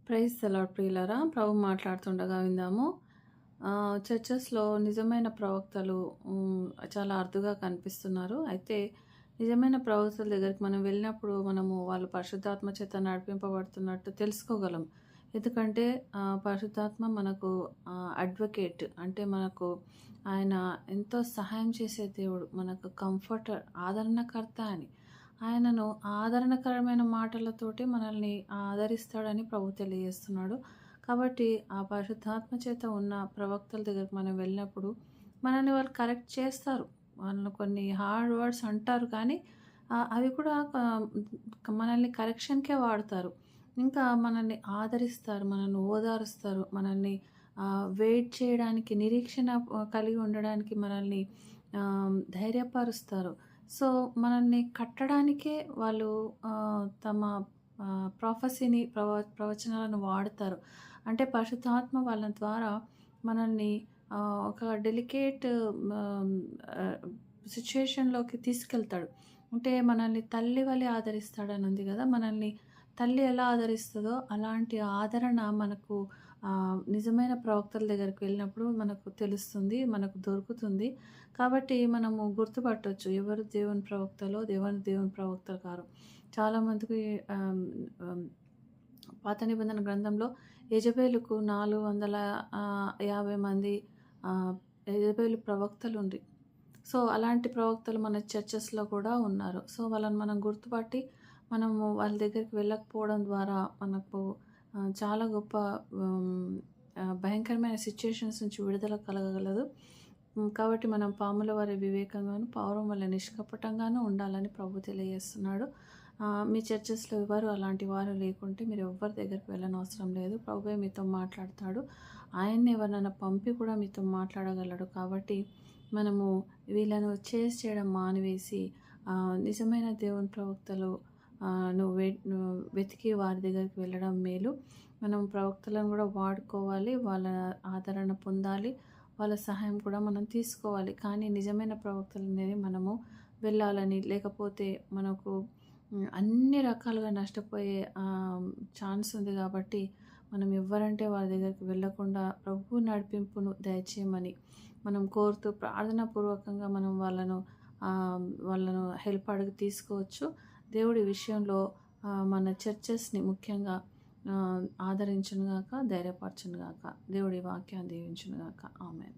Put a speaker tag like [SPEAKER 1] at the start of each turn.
[SPEAKER 1] Praise the lord ప్రియులారా, ప్రభు మాట్లాడుతుండగా విందాము. చర్చెస్‌లో నిజమైన ప్రవక్తలు చాలా అరుదుగా కనిపిస్తున్నారు. అయితే నిజమైన ప్రవక్తల దగ్గరికి మనం వెళ్ళినప్పుడు మనము వాళ్ళు పరిశుద్ధాత్మ చేత నడిపింపబడుతున్నట్టు తెలుసుకోగలం. ఎందుకంటే పరిశుద్ధాత్మ మనకు అడ్వకేట్, అంటే మనకు ఆయన ఎంతో సహాయం చేసే దేవుడు, మనకు కంఫర్టర్, ఆదరణకర్త అని. ఆయనను ఆదరణకరమైన మాటలతోటి మనల్ని ఆదరిస్తాడని ప్రభు తెలియజేస్తున్నాడు. కాబట్టి ఆ పరిశుద్ధాత్మ చేత ఉన్న ప్రవక్తల దగ్గరికి మనం వెళ్ళినప్పుడు మనల్ని వాళ్ళు కరెక్ట్ చేస్తారు. వాళ్ళు కొన్ని హార్డ్ వర్డ్స్ అంటారు కానీ అవి కూడా మనల్ని కరెక్షన్‌కే వాడతారు. ఇంకా మనల్ని ఆదరిస్తారు, మనల్ని ఓదారుస్తారు, మనల్ని వెయిట్ చేయడానికి, నిరీక్షణ కలిగి ఉండడానికి మనల్ని ధైర్యపరుస్తారు. సో, మనల్ని కట్టడానికే వాళ్ళు తమ ప్రొఫెసీని ప్రవచనాలను వాడతారు. అంటే పరిశుద్ధాత్మ వాళ్ళ ద్వారా మనల్ని ఒక డెలికేట్ ఆహ్, ఆహ్, సిట్యుయేషన్‌లోకి తీసుకెళ్తాడు. అంటే మనల్ని తల్లి వలె ఆదరిస్తాడని ఉంది గదా! మనల్ని తల్లి ఎలా ఆదరిస్తదో అలాంటి ఆదరణ మనకు నిజమైన ప్రవక్తల దగ్గరికి వెళ్ళినప్పుడు మనకు తెలుస్తుంది, మనకు దొరుకుతుంది. కాబట్టి మనము గుర్తుపట్టొచ్చు ఎవరు దేవుని ప్రవక్తలో, దేవుని ప్రవక్తలు కారో. చాలామందికి ఆహ్, ఆహ్, పాత నిబంధన గ్రంథంలో యెజెబెలుకు 450 మంది ఆహ్, యెజెబెలు ప్రవక్తలుండ్రి. సో, అలాంటి ప్రవక్తలు మన చర్చెస్‌లో కూడా ఉన్నారు. సో, వాళ్ళని మనం గుర్తుపట్టి మనము వాళ్ళ దగ్గరికి వెళ్ళకపోవడం ద్వారా మనకు చాలా గొప్ప భయంకరమైన సిట్యుయేషన్స్ నుంచి విడుదల కలగగలదు. కాబట్టి మనం పాముల వలె వివేకంగాను, పావురం వలె నిష్కపటంగాను ఉండాలని ప్రభు తెలియజేస్తున్నాడు. మీ చర్చెస్‌లో ఎవరు అలాంటి వారు లేకుంటే మీరు ఎవ్వరి దగ్గరికి వెళ్ళనవసరం లేదు. ప్రభువే మీతో మాట్లాడతాడు. ఆయన్నే ఎవరినైనా పంపి కూడా మీతో మాట్లాడగలడు. కాబట్టి మనము వీళ్ళను చేయడం మానివేసి నిజమైన దేవుని ప్రవక్తలు నువ్వు వెతికి వారి దగ్గరికి వెళ్ళడం మేలు. మనం ప్రవక్తలను కూడా వాడుకోవాలి. వాళ్ళ ఆదరణ పొందాలి. వాళ్ళ సహాయం కూడా మనం తీసుకోవాలి. కానీ నిజమైన ప్రవక్తలనేది మనము వెళ్ళాలని, లేకపోతే మనకు అన్ని రకాలుగా నష్టపోయే ఛాన్స్ ఉంది కాబట్టి మనం ఎవ్వరంటే వాళ్ళ దగ్గరికి వెళ్ళకుండా ప్రభు నడిపింపును దయచేయమని మనం కోరుతూ ప్రార్థనాపూర్వకంగా మనం వాళ్ళను హెల్ప్ అడిగి తీసుకోవచ్చు. దేవుడి విషయంలో మన చర్చెస్‌ని ముఖ్యంగా ఆదరించునుగాక, ధైర్యపరచునుగాక. దేవుడి వాక్యాన్ని దీవించునుగాక. ఆమేన్.